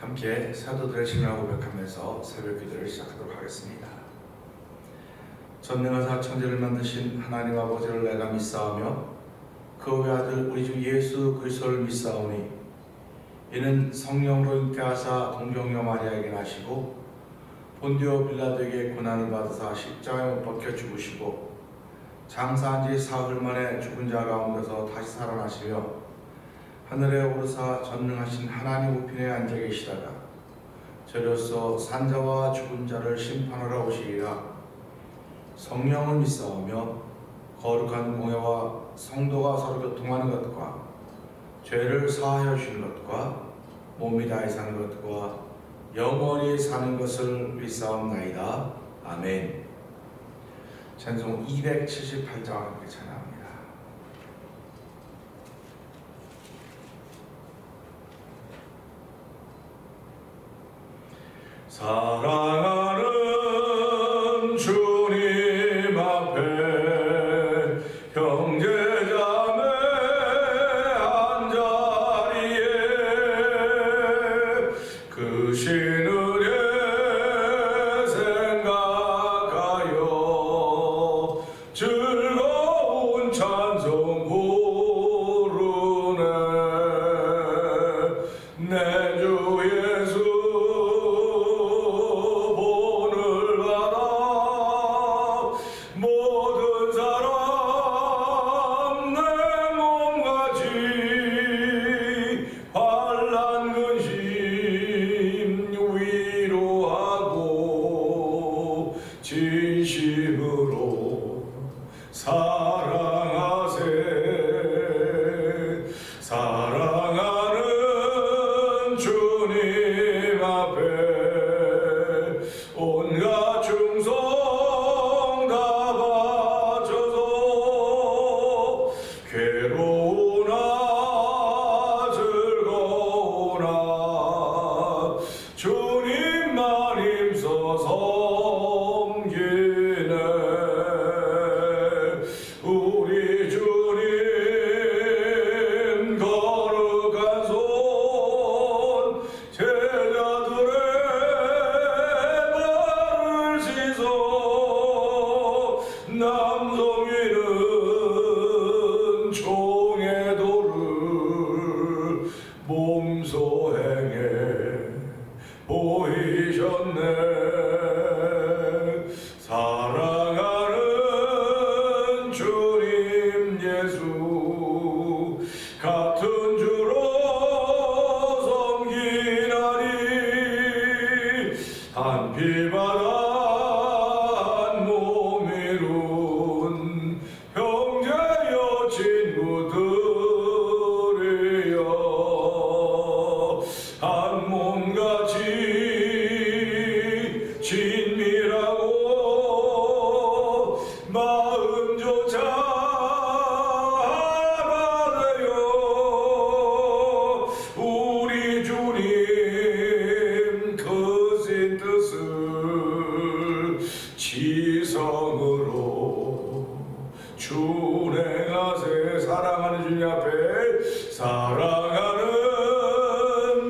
함께 사도들의 신앙을 고백하면서 새벽 기도를 시작하도록 하겠습니다. 전능하사 천지를 만드신 하나님 아버지를 내가 믿사오며 그 외아들 우리 주 예수 그리스도를 믿사오니 이는 성령으로 잉태하사 동정녀 마리아에게 나시고 본디오 빌라도에게 고난을 받으사 십자가에 못 박혀 죽으시고 장사한 지 사흘 만에 죽은 자 가운데서 다시 살아나시며 하늘에 오르사 전능하신 하나님 우편에 앉아 계시다가 저로서 산자와 죽은 자를 심판하러 오시리라. 성령을 믿사오며 거룩한 공회와 성도가 서로 교통하는 것과 죄를 사하여 주시는 것과 몸이 다해 사는 것과 영원히 사는 것을 믿사옵나이다. 아멘. 찬송 278장 함께 찬양합니다. 사랑하는 주님 앞에 형제자매 한자리에 그 신은혜 생각하여 즐거운 찬송 부르네. 내 주 예수 진심으로 사랑하세. 사랑하는 주님 앞에 온갖 충성 다 바쳐서 괴로우나 즐거우나 주님만 힘써서 우리 주님 거룩한 손 제자들의 발을 씻어 남성이는 종의 도를 몸소 행해 보이셨네. 사랑하는 주님 예수 같은 주로 섬기나니 한 피바다 한 몸 이룬 형제여 친구들이여 한 몸같이 친밀하고 마음조차 하나되어 우리 주님 크신 뜻을 지성으로 준행하세. 사랑하는 주님 앞에 사랑하는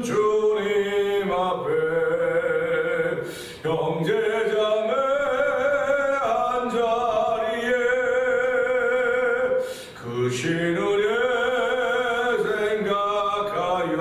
주님 앞에 형제자매 한자리에 그 신은혜 생각하여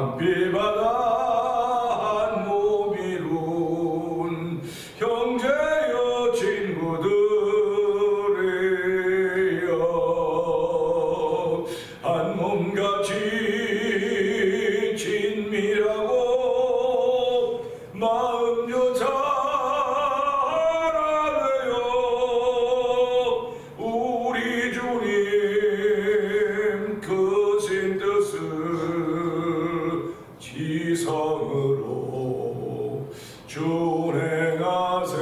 한피바다 한 몸 이룬 형제여 친구들이여 한 몸같이 친밀하고 마음여 자라되어 우리 주님 크신 뜻을 지성으로 준행하세.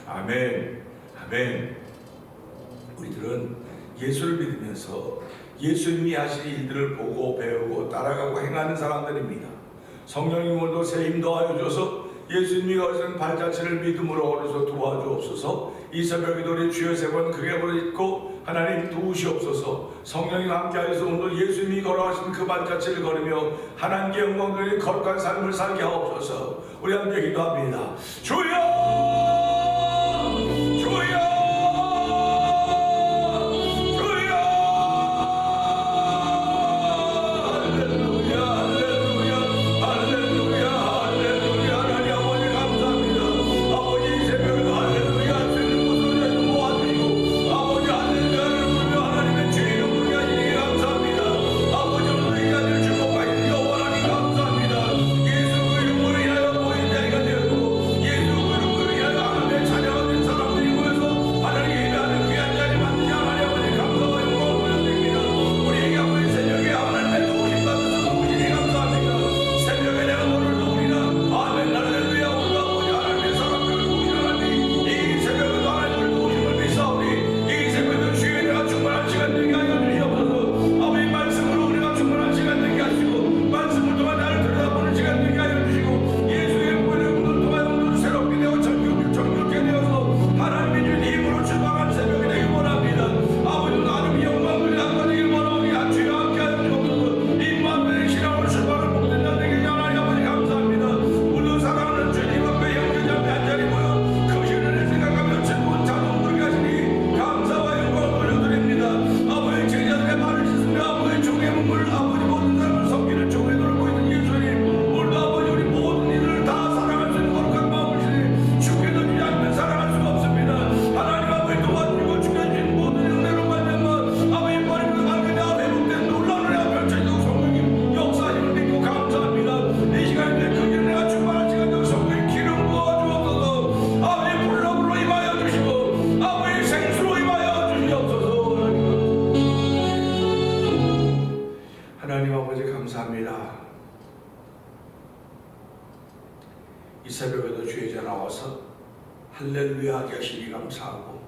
아멘. 아멘. 우리들은 예수를 믿으면서 예수님이 하신 일들을 보고 배우고 따라가고 행하는 사람들입니다. 성령님 오늘도 새 힘 더하여 줘서 예수님이 거신 발자취를 믿음으로 얻어서 도와주옵소서. 이 새벽에도 우리 주여 세 번 크게 부르짖고 하나님 도우시옵소서. 성령님 함께하여서 오늘 예수님이 걸어가신 그 발자취를 걸으며 하나님께 영광 돌리는 거룩한 삶을 살게 하옵소서. 우리 함께 기도합니다. 주여! 이 새벽에도 주의 전에 나와서 할렐루야 하게 하시니 감사하고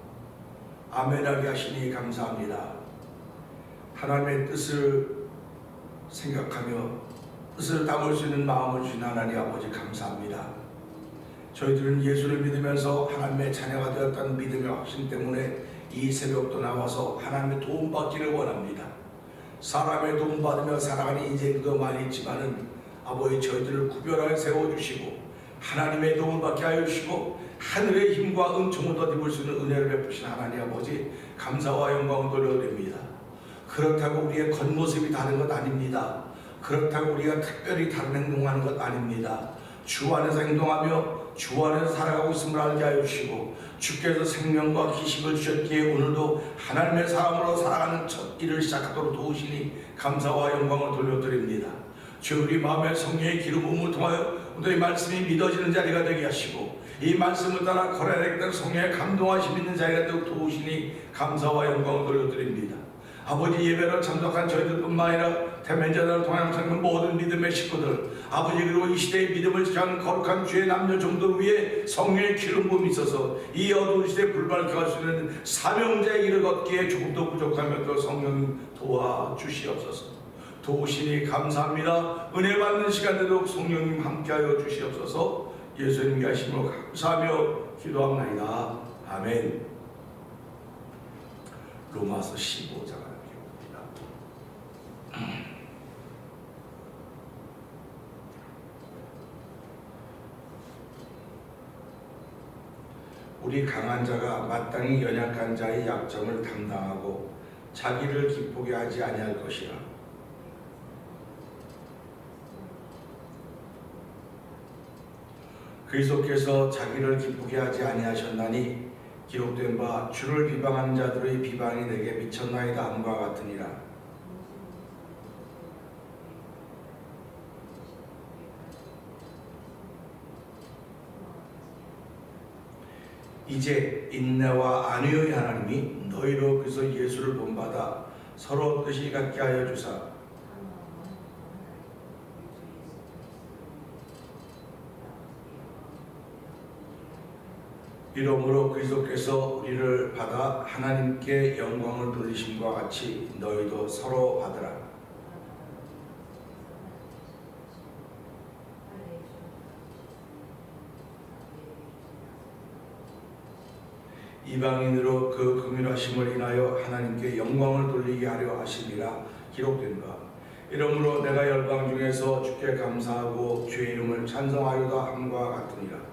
아멘 하게 하시니 감사합니다. 하나님의 뜻을 생각하며 뜻을 담을 수 있는 마음을 주신 하나님 아버지 감사합니다. 저희들은 예수를 믿으면서 하나님의 자녀가 되었다는 믿음의 확신 때문에 이 새벽도 나와서 하나님의 도움받기를 원합니다. 사람의 도움받으며 살아가는 인생도 많이 있지만은 아버지 저희들을 구별하여 세워주시고 하나님의 도움을 받게 하여 주시고 하늘의 힘과 은총을 덧입을 수 있는 은혜를 베푸신 하나님 아버지 감사와 영광을 돌려드립니다. 그렇다고 우리의 겉모습이 다른 것 아닙니다. 그렇다고 우리가 특별히 다른 행동하는 것 아닙니다. 주 안에서 행동하며 주 안에서 살아가고 있음을 알게 하여 주시고 주께서 생명과 기식을 주셨기에 오늘도 하나님의 사람으로 살아가는 첫 일을 시작하도록 도우시니 감사와 영광을 돌려드립니다. 주 우리 마음의 성령의 기름 부음을 통하여 오늘 이 말씀이 믿어지는 자리가 되게 하시고 이 말씀을 따라 걸어야겠다는 성령의 감동하심 있는 자리가 되도록 도우시니 감사와 영광을 돌려드립니다. 아버지 예배를 참석한 저희들뿐만 아니라 대면전을 동행하는 모든 믿음의 식구들 아버지 그리고 이 시대의 믿음을 지향하는 거룩한 주의 남녀 종들 위에 성령의 기름 부음이 있어서 이 어두운 시대에 불발케 할 수 있는 사명자의 길을 걷기에 조금도 부족하며 또 성령 도와주시옵소서. 도우시니 감사합니다. 은혜 받는 시간 되도록 성령님 함께하여 주시옵소서. 예수님께 하심으로 감사하며 기도합나이다. 아멘. 로마서 15장 우리 강한 자가 마땅히 연약한 자의 약점을 담당하고 자기를 기쁘게 하지 아니할 것이라. 그리스도께서 자기를 기쁘게 하지 아니하셨나니 기록된 바 주를 비방하는 자들의 비방이 내게 미쳤나이다 함과 같으니라. 이제 인내와 안위의 하나님이 너희로 그리스도 예수를 본받아 서로 뜻이 같게 하여 주사 이러므로 그리스도께서 우리를 받아 하나님께 영광을 돌리심과 같이 너희도 서로 받으라. 이방인으로 그 긍휼하심을 인하여 하나님께 영광을 돌리게 하려 하심이라 기록된 바 이러므로 내가 열방 중에서 주께 감사하고 주의 이름을 찬송하려다 함과 같으니라.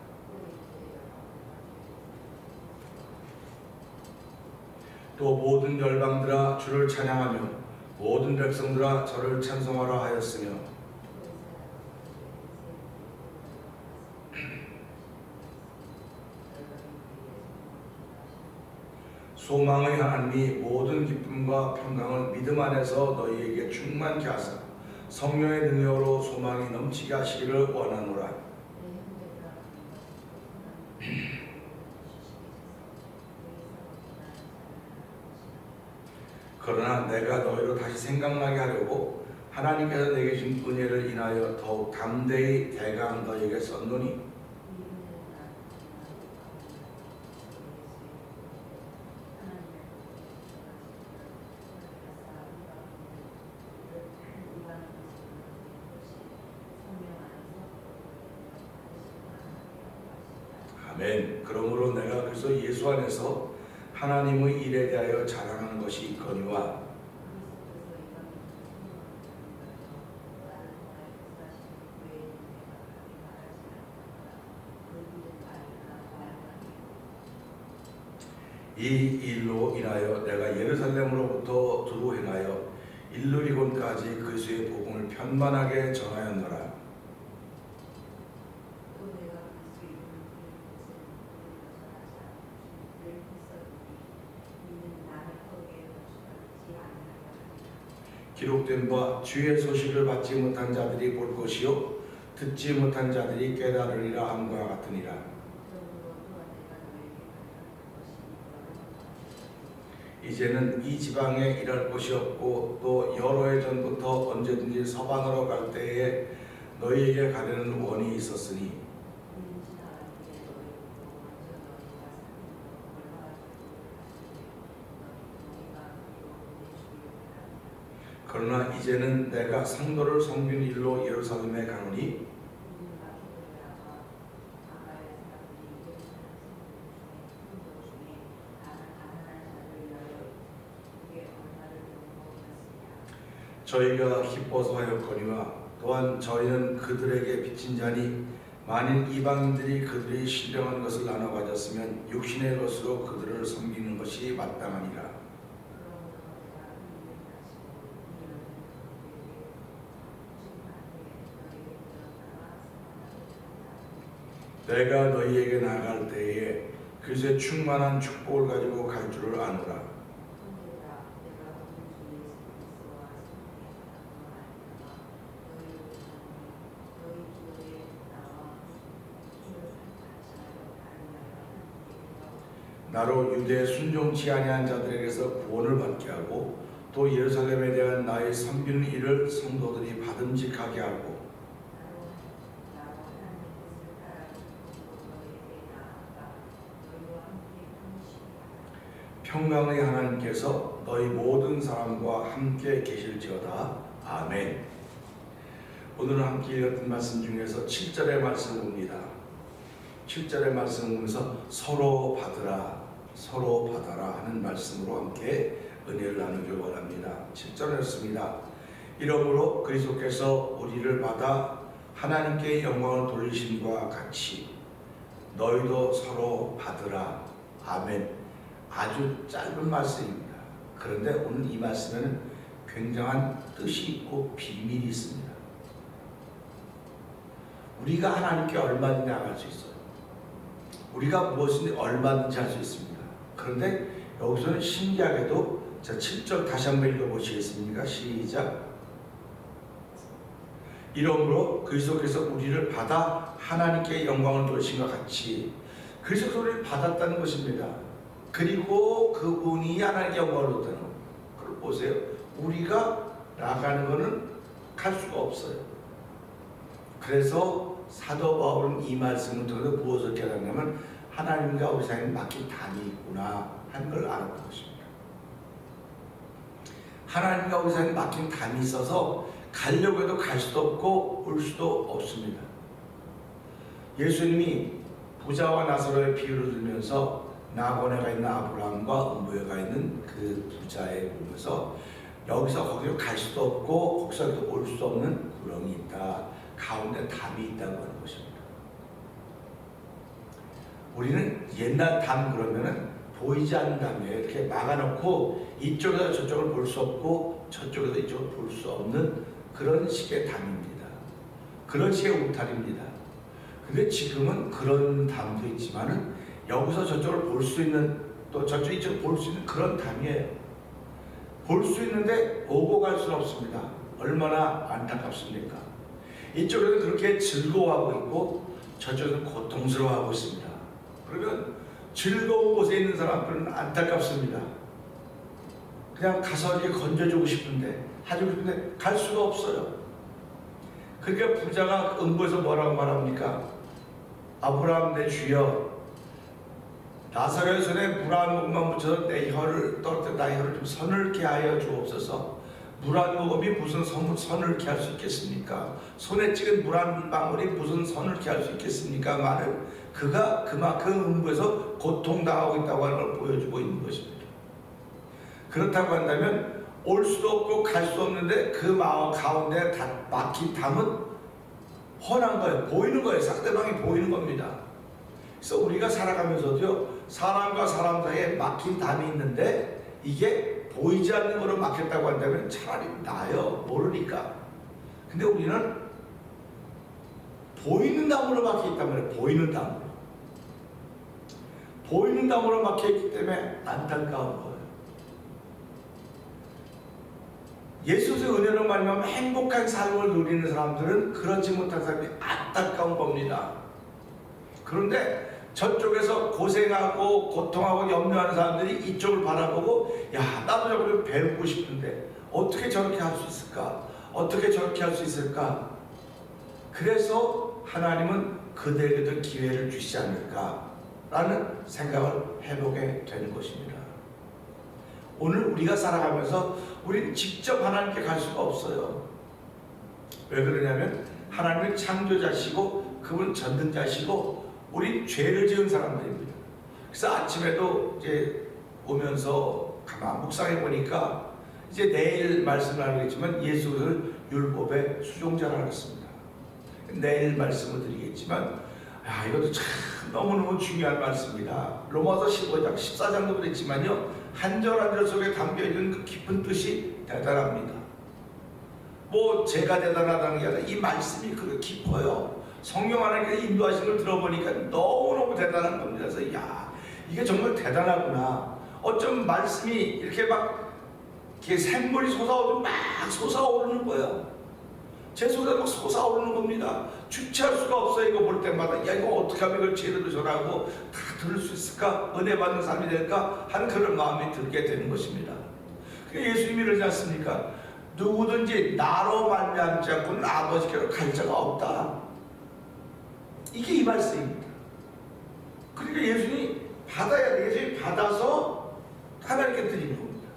또 모든 열방들아 주를 찬양하며 모든 백성들아 저를 찬송하라 하였으며 소망의 하나님이 모든 기쁨과 평강을 믿음 안에서 너희에게 충만케 하사 성령의 능력으로 소망이 넘치게 하시기를 원하노라. 그러나 내가 너희로 다시 생각나게 하려고 하나님께서 내게 주신 은혜를 인하여 더욱 담대히 대강 너희에게 썼노니 아멘. 그러므로 내가 그래서 예수 안에서 하나님의 일에 대하여 자랑하는 것이 있거니와 이 일로 인하여 내가 예루살렘으로부터 두루 행하여 일루리곤까지 그리스도의 복음을 편만하게 전하였노라. 기록된 바 주의 소식을 받지 못한 자들이 볼 것이요 듣지 못한 자들이 깨달으리라 함과 같으니라. 이제는 이 지방에 일할 곳이 없고 또 여러 해 전부터 언제든지 서방으로 갈 때에 너희에게 가려는 원이 있었으니 그러나 이제는 내가 성도를 섬기는 일로 예루살렘에 가노니 저희가 기뻐서 하였거니와 또한 저희는 그들에게 빚진 자니 만일 이방인들이 그들이 신령한 것을 나눠 가졌으면 육신의 것으로 그들을 섬기는 것이 마땅하니라. 내가 너희에게 나아갈 때에 그리스도의 충만한 축복을 가지고 갈 줄을 아노라. 나로 유대에 순종치 아니한 자들에게서 구원을 받게 하고 또 예루살렘에 대한 나의 섬기는 일을 성도들이 받음직하게 하고 평강의 하나님께서 너희 모든 사람과 함께 계실지어다. 아멘. 오늘은 함께 읽었던 말씀 중에서 7절의 말씀을 봅니다. 7절의 말씀을 보면서 서로 받으라, 서로 받아라 하는 말씀으로 함께 은혜를 나누길 원합니다. 7절이었습니다. 이러므로 그리스도께서 우리를 받아 하나님께 영광을 돌리심과 같이 너희도 서로 받으라. 아멘. 아주 짧은 말씀입니다. 그런데 오늘 이 말씀에는 굉장한 뜻이 있고 비밀이 있습니다. 우리가 하나님께 얼마든지 나갈 수 있어요. 우리가 무엇이든 얼마든지 할 수 있습니다. 그런데 여기서는 신기하게도, 자 7절 다시 한번 읽어보시겠습니까? 시작. 이러므로 그리스도께서 우리를 받아 하나님께 영광을 돌리신 것 같이, 그리스도께서 우리를 받았다는 것입니다. 그리고 그분이 하나님께 영광을 돌리는 것. 그걸 보세요. 우리가 나가는 것은 갈 수가 없어요. 그래서 사도 바울은 이 말씀을 통해서 무엇을 깨닫냐면 하나님과 우리 사이에 막힌 담이 있구나 하는 걸 알았던 것입니다. 하나님과 우리 사이에 막힌 담이 있어서 가려고 해도 갈 수도 없고 올 수도 없습니다. 예수님이 부자와 나사로의 비유를 들면서 나곤에 가 있는 아브라함과 음부에 가 있는 그 부자에 보면서 여기서 거기로 갈 수도 없고 거기서 올 수 없는 구렁이 있다. 가운데 담이 있다고 하는 것입니다. 우리는 옛날 담 그러면은 보이지 않는 담이에요. 이렇게 막아놓고 이쪽에서 저쪽을 볼 수 없고 저쪽에서 이쪽을 볼 수 없는 그런 식의 담입니다. 그런 식의 울타리입니다. 근데 지금은 그런 담도 있지만은 여기서 저쪽을 볼 수 있는, 또 저쪽 이쪽을 볼 수 있는 그런 담이에요. 볼 수 있는데 오고 갈 수는 없습니다. 얼마나 안타깝습니까? 이쪽에는 그렇게 즐거워하고 있고 저쪽은 고통스러워하고 있습니다. 그러면 즐거운 곳에 있는 사람들은 안타깝습니다. 그냥 가서 이렇게 건져주고 싶은데, 해주고 싶은데 갈 수가 없어요. 그러니까 부자가 음부에서 뭐라고 말합니까? 아브라함 내 주여, 나사로의 손에 물 한 모금만 묻혀서 내 혀를 떨어뜨려 나의 혀를 좀 서늘케 하여 주옵소서. 물 한 모금이 무슨 서늘케 할 수 있겠습니까? 손에 찍은 물 한 방울이 무슨 서늘케 할 수 있겠습니까? 말은 그가 그만큼 음부에서 고통당하고 있다고 하는 걸 보여주고 있는 것입니다. 그렇다고 한다면 올 수도 없고 갈 수 없는데 그 마음 가운데 막힌 담은 훤한 거예요. 보이는 거예요. 상대방이 보이는 겁니다. 그래서 우리가 살아가면서도요, 사람과 사람 사이에 막힌 담이 있는데 이게 보이지 않는 거로 막혔다고 한다면 차라리 나아요. 모르니까. 근데 우리는 보이는 담으로 막혀 있단 말이에요. 보이는 담으로. 보이는 담으로 막혀 있기 때문에 안타까운 거예요. 예수의 은혜로 말미암아 행복한 삶을 누리는 사람들은 그렇지 못한 사람이 안타까운 겁니다. 그런데 저쪽에서 고생하고 고통하고 염려하는 사람들이 이쪽을 바라보고, 야, 나도 저걸 배우고 싶은데 어떻게 저렇게 할 수 있을까? 어떻게 저렇게 할 수 있을까? 그래서 하나님은 그들에게도 기회를 주시지 않을까라는 생각을 해보게 되는 것입니다. 오늘 우리가 살아가면서 우리는 직접 하나님께 갈 수가 없어요. 왜 그러냐면 하나님은 창조자시고 그분 전능자시고 우리 죄를 지은 사람들입니다. 그래서 아침에도 이제 오면서 가만 묵상해 보니까 이제 내일 말씀을 하겠지만 예수를 율법의 수종자라고 했습니다. 내일 말씀을 드리겠지만 이것도 참 너무너무 중요한 말씀입니다. 로마서 15장 14장도 그랬지만요, 한 절 한 절 속에 담겨있는 그 깊은 뜻이 대단합니다. 뭐 제가 대단하다는 게 아니라 이 말씀이 그렇게 깊어요. 성령 하나님께서 인도하신 걸 들어보니까 너무너무 대단한 겁니다. 그래서 이게 정말 대단하구나. 어쩜 말씀이 이렇게 막 이렇게 샘물이 솟아오르면 막 솟아오르는 거예요. 제 속에 막 솟아오르는 겁니다. 주체할 수가 없어요. 이거 볼 때마다 이거 어떻게 하면 이걸 제대로 전하고 다 들을 수 있을까? 은혜 받는 삶이 될까? 하는 그런 마음이 들게 되는 것입니다. 예수님이 이러지 않습니까? 누구든지 나로 말미암지 않고는 아버지께로 갈 자가 없다. 이게 이 말씀입니다. 그러니까 예수님이 받아야 돼. 예수님이 받아서 하나님께 드리는 겁니다.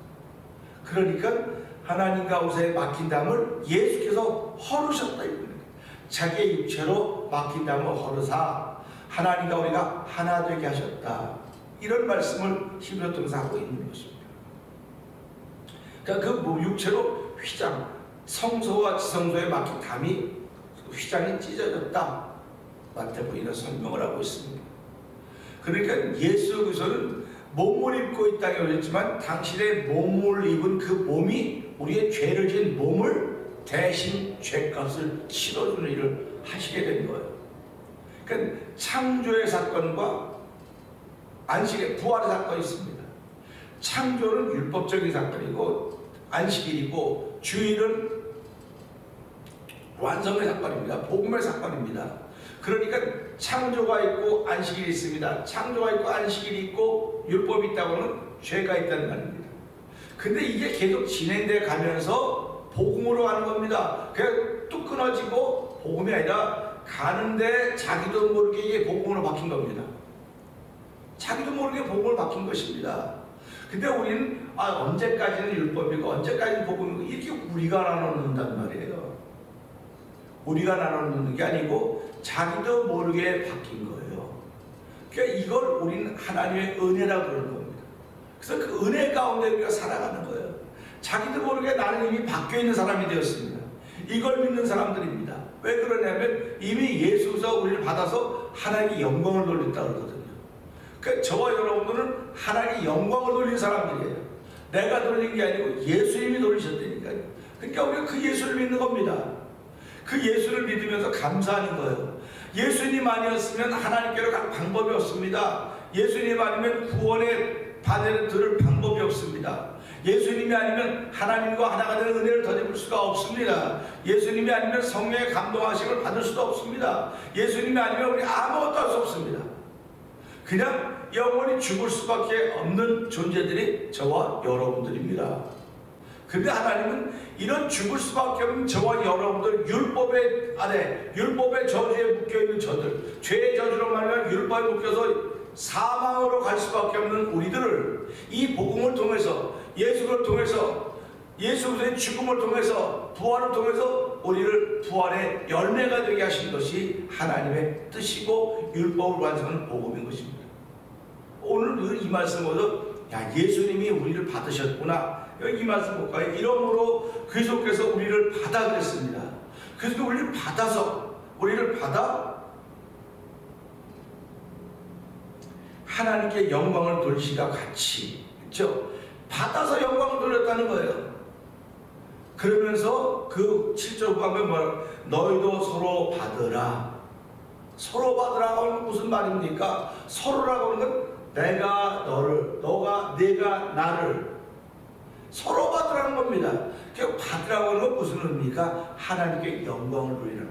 그러니까 하나님과 우사에 막힌 담을 예수께서 헐으셨다 이겁니다. 자기의 육체로 막힌 담을 헐으사 하나님과 우리가 하나 되게 하셨다. 이런 말씀을 히브리서 통해서 하고 있는 것입니다. 그러니까 그 육체로 휘장, 성소와 지성소에 막힌 담이 휘장이 찢어졌다. 마태복음 이런 설명을 하고 있습니다. 그러니까 예수 그리스도는 몸을 입고 이 땅에 오셨지만 당신의 몸을 입은 그 몸이 우리의 죄를 지은 몸을 대신 죄값을 치러주는 일을 하시게 된 거예요. 그러니까 창조의 사건과 안식의 부활의 사건이 있습니다. 창조는 율법적인 사건이고 안식일이고 주일은 완성의 사건입니다. 복음의 사건입니다. 그러니까 창조가 있고 안식일이 있습니다. 창조가 있고 안식일이 있고 율법이 있다고 하면 죄가 있다는 말입니다. 근데 이게 계속 진행돼 가면서 복음으로 가는 겁니다. 그냥 뚝 끊어지고 복음이 아니라 가는데 자기도 모르게 이게 복음으로 바뀐 겁니다. 자기도 모르게 복음을 바뀐 것입니다. 근데 우리는 언제까지는 율법이고 언제까지는 복음이고 이렇게 우리가 나눠놓는단 말이에요. 우리가 나눠놓는 게 아니고 자기도 모르게 바뀐 거예요. 그러니까 이걸 우리는 하나님의 은혜라고 그러는 겁니다. 그래서 그 은혜 가운데 우리가 살아가는 거예요. 자기도 모르게 나는 이미 바뀌어있는 사람이 되었습니다. 이걸 믿는 사람들입니다. 왜 그러냐면 이미 예수에서 우리를 받아서 하나님께 영광을 돌렸다고 그러거든요. 그러니까 저와 여러분들은 하나님께 영광을 돌린 사람들이에요. 내가 돌린 게 아니고 예수님이 돌리셨다니까요. 그러니까 우리가 그 예수를 믿는 겁니다. 그 예수를 믿으면서 감사하는 거예요. 예수님 아니었으면 하나님께로 갈 방법이 없습니다. 예수님 아니면 구원의 바다를 들을 방법이 없습니다. 예수님이 아니면 하나님과 하나가 되는 은혜를 더 입을 수가 없습니다. 예수님이 아니면 성령의 감동하심을 받을 수도 없습니다. 예수님이 아니면 우리 아무것도 할 수 없습니다. 그냥 영원히 죽을 수밖에 없는 존재들이 저와 여러분들입니다. 근데 하나님은 이런 죽을 수밖에 없는 저와 여러분들, 율법의 아래, 율법의 저주에 묶여있는 저들, 죄의 저주로 말하면 율법에 묶여서 사망으로 갈 수밖에 없는 우리들을 이 복음을 통해서, 예수를 통해서, 예수의 죽음을 통해서, 부활을 통해서 우리를 부활의 열매가 되게 하신 것이 하나님의 뜻이고 율법을 완성하는 복음인 것입니다. 오늘 이 말씀으로 예수님이 우리를 받으셨구나, 이 말씀 볼까요? 이러므로 계속해서 우리를 받아 그랬습니다. 그래서 우리를 받아서, 우리를 받아 하나님께 영광을 돌리시다 같이, 그렇죠? 받아서 영광을 돌렸다는 거예요. 그러면서 그 7절 후반부에 뭐라, 너희도 서로 받으라. 서로 받으라고 하는 건 무슨 말입니까? 서로라고 하는 건 내가 너를, 너가 내가 나를 서로 받으라는 겁니다. 그 받으라고 하는 건 무슨 의미입니까? 하나님께 영광을 돌리라.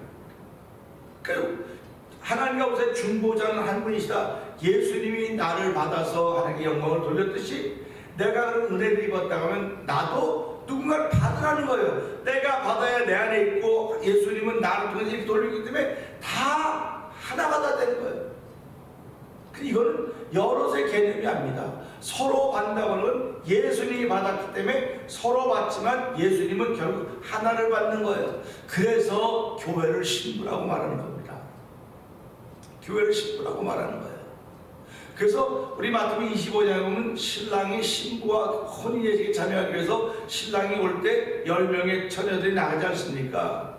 그 하나님과 우리의 중보자는 한 분이시다. 예수님이 나를 받아서 하나님께 영광을 돌렸듯이 내가 그런 은혜를 입었다고 하면 나도 누군가를 받으라는 거예요. 내가 받아야 내 안에 있고 예수님은 나를 통해서 이렇게 돌리기 때문에 다 하나가 다 되는 거예요. 이거는 여럿의 개념이 아닙니다. 서로 받는다고 하는 예수님이 받았기 때문에 서로 받지만 예수님은 결국 하나를 받는 거예요. 그래서 교회를 신부라고 말하는 겁니다. 교회를 신부라고 말하는 거예요. 그래서 우리 마태복음 25장에 보면 신랑이 신부와 혼인예식에 참여하기 위해서 신랑이 올 때 10명의 처녀들이 나가지 않습니까?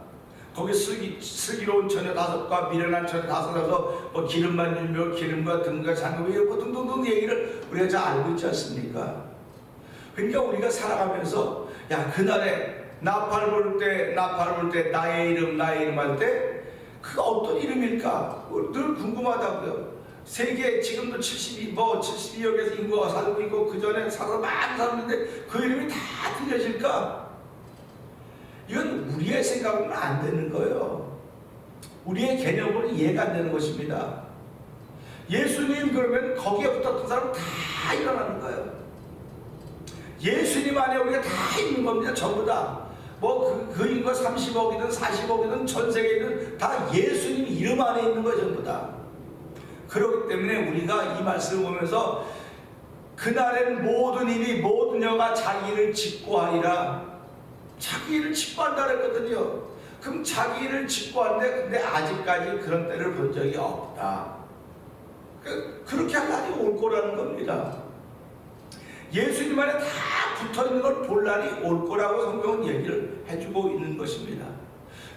거기 슬기로운 처녀 5과 미련한 처녀 5가서 뭐 기름만 주며 기름과 등과 잔금 이런 거 등등등 얘기를 우리가 잘 알고 있지 않습니까? 그러니까 우리가 살아가면서 그날에 나팔 불 때 나의 이름 할 때 그가 어떤 이름일까 늘 궁금하다고요. 세계 지금도 72억에서 인구가 살고 있고 그 전에 살아 많은 사람인데 그 이름이 다 들려질까? 이건 우리의 생각으로는 안 되는 거예요. 우리의 개념으로 이해가 안 되는 것입니다. 예수님 그러면 거기에 붙었던 사람 다 일어나는 거예요. 예수님 안에 우리가 다 있는 겁니다. 전부 다. 그 인구가 30억이든 40억이든 전 세계이든 다 예수님 이름 안에 있는 거예요. 전부 다. 그렇기 때문에 우리가 이 말씀을 보면서 그날엔 모든 입이 모든 여가 자기 일을 직고하리라. 자기 일을 직고한다 그랬거든요. 그럼 자기 일을 직고하는데 근데 아직까지 그런 때를 본 적이 없다. 그렇게 한 날이 올 거라는 겁니다. 예수님 안에 다 붙어있는 걸 볼 날이 올 거라고 성경은 얘기를 해주고 있는 것입니다.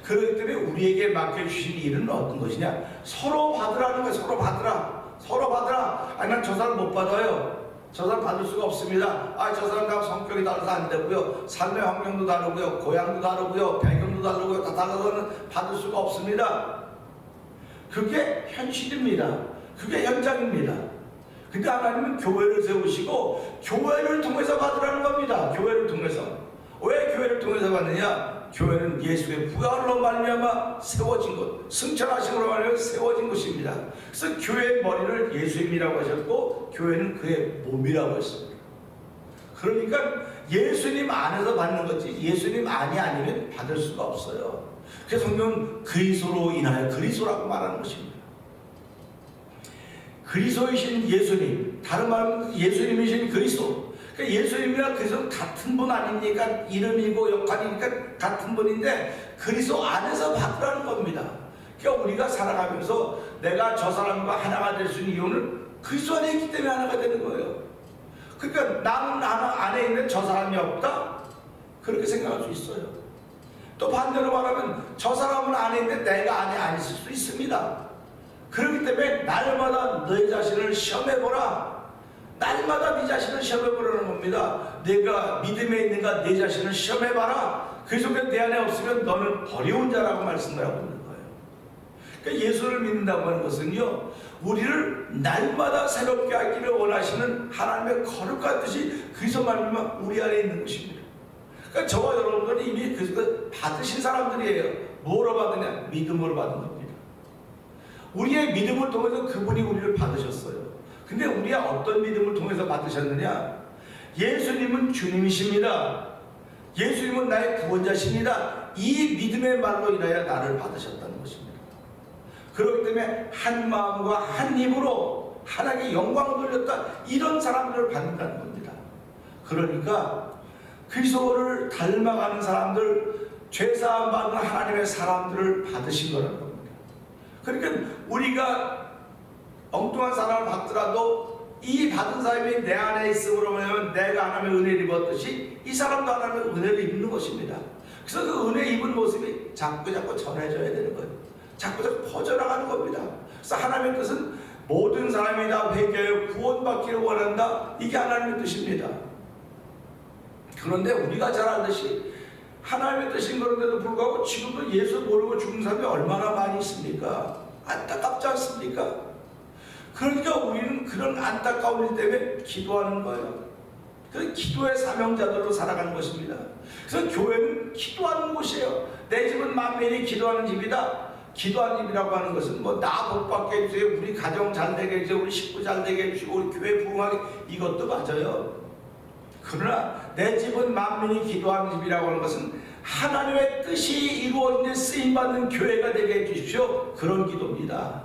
그렇기 때문에 우리에게 맡겨주신 일은 어떤 것이냐? 서로 받으라는 거예요. 서로 받으라. 서로 받으라. 난 저 사람 못 받아요. 저 사람 받을 수가 없습니다. 저 사람과 성격이 달라서 안 되고요. 삶의 환경도 다르고요. 고향도 다르고요. 배경도 다르고요. 다 달라서는 받을 수가 없습니다. 그게 현실입니다. 그게 현장입니다. 근데 하나님은 교회를 세우시고 교회를 통해서 받으라는 겁니다. 교회를 통해서. 왜 교회를 통해서 받느냐? 교회는 예수의 부활로 말미암아 세워진 것, 승천하심으로 말미암아 세워진 것입니다. 그래서 교회의 머리를 예수님이라고 하셨고 교회는 그의 몸이라고 했습니다. 그러니까 예수님 안에서 받는 거지 예수님 안이 아니면 받을 수가 없어요. 그래서 성경은 그리스도로 인하여 그리스도라고 말하는 것입니다. 그리스도이신 예수님, 다른 말은 예수님이신 그리스도. 그러니까 예수님이랑 그리스도 같은 분 아닙니까? 이름이고 역할이니까 같은 분인데 그리스도 안에서 받으라는 겁니다. 그러니까 우리가 살아가면서 내가 저 사람과 하나가 될 수 있는 이유는 그리스도 안에 있기 때문에 하나가 되는 거예요. 그러니까 나는 하나 안에 있는 저 사람이 없다? 그렇게 생각할 수 있어요. 또 반대로 말하면 저 사람은 안에 있는데 내가 안에 안 있을 수 있습니다. 그렇기 때문에 날마다 너희 자신을 시험해보라. 날마다 네 자신을 시험해보라는 겁니다. 내가 믿음에 있는가 내 자신을 시험해봐라. 그 속에 내 안에 없으면 너는 버려온 자라고 말씀을 하고 있는 거예요. 그러니까 예수를 믿는다고 하는 것은요, 우리를 날마다 새롭게 하기를 원하시는 하나님의 거룩한 뜻이 그리스도 말미암아 우리 안에 있는 것입니다. 그러니까 저와 여러분들은 이미 그리스도 받으신 사람들이에요. 뭐로 받느냐? 믿음으로 받은 겁니다. 우리의 믿음을 통해서 그분이 우리를 받으셨어요. 근데 우리가 어떤 믿음을 통해서 받으셨느냐? 예수님은 주님이십니다. 예수님은 나의 구원자십니다. 이 믿음의 말로 인하여 나를 받으셨다는 것입니다. 그렇기 때문에 한 마음과 한 힘으로 하나님께 영광을 돌렸다. 이런 사람들을 받는다는 겁니다. 그러니까 그리스도를 닮아가는 사람들, 죄사함 받는 하나님의 사람들을 받으신 거라는 겁니다. 그러니까 우리가 엉뚱한 사람을 받더라도 이 받은 사람이 내 안에 있음으로 말하면 내가 하나님의 은혜를 입었듯이 이 사람도 하나님의 은혜를 입는 것입니다. 그래서 그 은혜 입은 모습이 자꾸 전해져야 되는 거예요. 자꾸 퍼져나가는 겁니다. 그래서 하나님의 뜻은 모든 사람이 다 회개하여 구원받기를 원한다. 이게 하나님의 뜻입니다. 그런데 우리가 잘 알듯이 하나님의 뜻인 그런데도 불구하고 지금도 예수 모르고 죽는 사람이 얼마나 많이 있습니까? 안타깝지 않습니까? 그러니까 우리는 그런 안타까운 일 때문에 기도하는 거예요. 그 기도의 사명자들로 살아가는 것입니다. 그래서 교회는 기도하는 곳이에요. 내 집은 만민이 기도하는 집이다. 기도하는 집이라고 하는 것은 뭐 나 복받게 해주세요, 우리 가정 잘 되게 해주세요, 우리 식구 잘 되게 해주시고 우리 교회 부흥하게, 이것도 맞아요. 그러나 내 집은 만민이 기도하는 집이라고 하는 것은 하나님의 뜻이 이루어지는 쓰임받는 교회가 되게 해주십시오. 그런 기도입니다.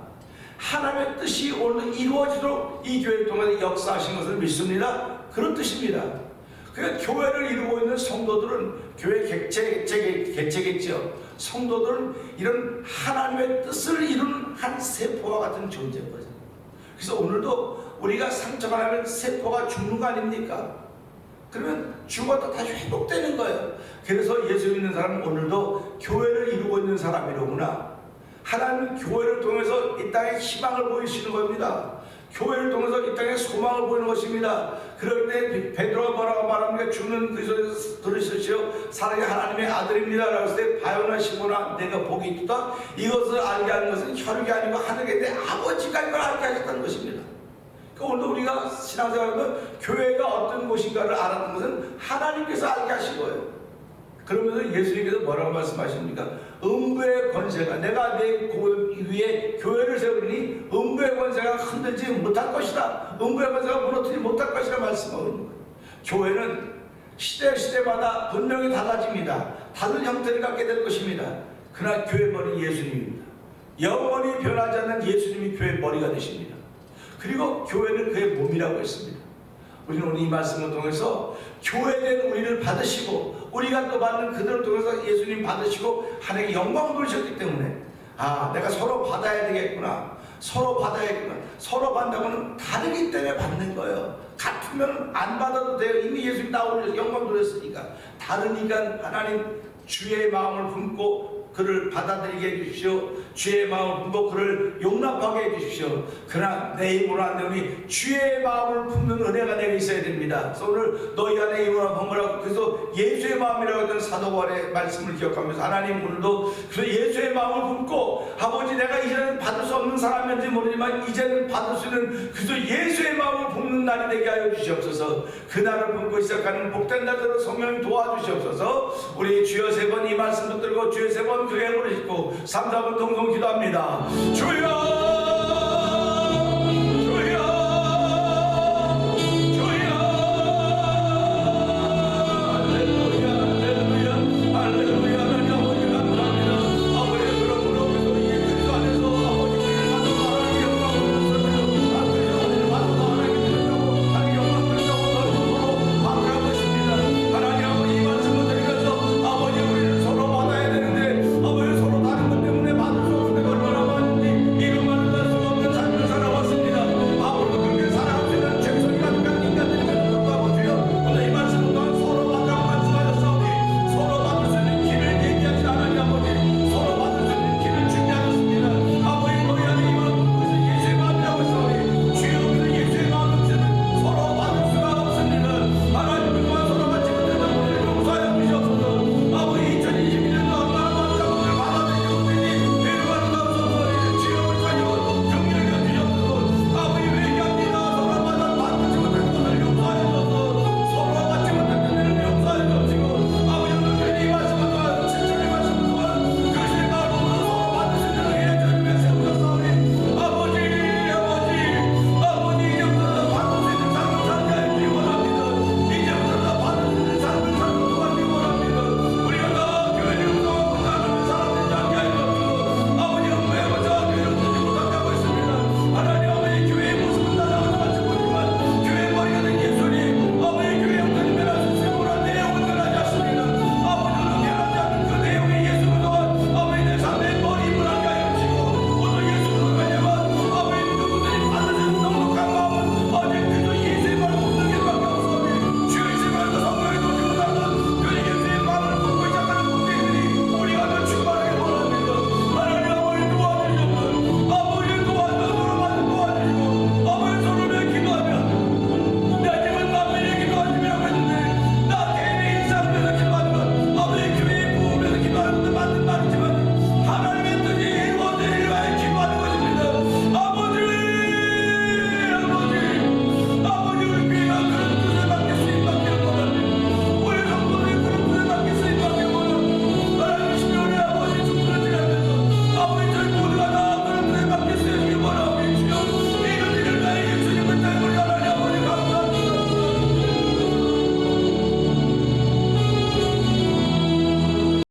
하나님의 뜻이 오늘 이루어지도록 이 교회를 통해서 역사하신 것을 믿습니다. 그런 뜻입니다. 그러니까 교회를 이루고 있는 성도들은 교회 객체겠죠. 성도들은 이런 하나님의 뜻을 이루는 한 세포와 같은 존재인 거죠. 그래서 오늘도 우리가 상처가 나면 세포가 죽는 거 아닙니까? 그러면 죽어도 다시 회복되는 거예요. 그래서 예수 믿는 사람은 오늘도 교회를 이루고 있는 사람이로구나. 하나님은 교회를 통해서 이 땅에 희망을 보이시는 겁니다. 교회를 통해서 이 땅에 소망을 보이는 것입니다. 그럴 때 베드로가 뭐라고 말합니까? 주는 그리스도에서 들으시오. 사랑의 하나님의 아들입니다. 라고 했을 때 바요나 시모나 내가 복이 있다. 이것을 알게 하는 것은 혈육이 아니고 하늘에 아버지가 이걸 알게 하셨다는 것입니다. 오늘도 우리가 신앙생활하면 교회가 어떤 곳인가를 알았던 것은 하나님께서 알게 하신 거예요. 그러면서 예수님께서 뭐라고 말씀하십니까? 음부의 권세가 내가 내 위에 교회를 세우니 음부의 권세가 흔들지 못할 것이다. 음부의 권세가 무너뜨리지 못할 것이라 말씀하고 있는 거예요. 교회는 시대마다 분명히 달라집니다. 다른 형태를 갖게 될 것입니다. 그러나 교회 머리 예수님입니다. 영원히 변하지 않는 예수님이 교회 머리가 되십니다. 그리고 교회는 그의 몸이라고 했습니다. 우리는 오늘 이 말씀을 통해서 교회된 우리를 받으시고 우리가 또 받는 그들을 통해서 예수님 받으시고 하나님께 영광을 돌리셨기 때문에 내가 서로 받아야 되겠구나. 서로 받아야겠구나. 서로 받는다고는 다르기 때문에 받는 거예요. 같으면 안 받아도 돼요. 이미 예수님 다 올려서 영광 돌렸으니까. 다르니까 하나님 주의 마음을 품고 그를 받아들이게 해주십시오. 주의 마음을 품고 그를 용납하게 해주십시오. 그러나 내 힘으로 안 되니 주의 마음을 품는 은혜가 내게 있어야 됩니다. 그래서 오늘 너희 안에 힘을 품으라고, 그래서 예수의 마음이라고 하던 사도바울의 말씀을 기억하면서 하나님 오늘도 그래서 예수의 마음을 품고 아버지 내가 이제는 받을 수 없는 사람인지 모르지만 이제는 받을 수 있는 그래서 예수의 마음을 품는 날이 되게 하여 주시옵소서. 그 날을 품고 시작하는 복된 날들로 성령님 도와주시옵소서. 우리 주여 세 번 이 말씀 붙들고 주여 세 번 그의 물을 싣고 3, 4분 동성 기도합니다. 주여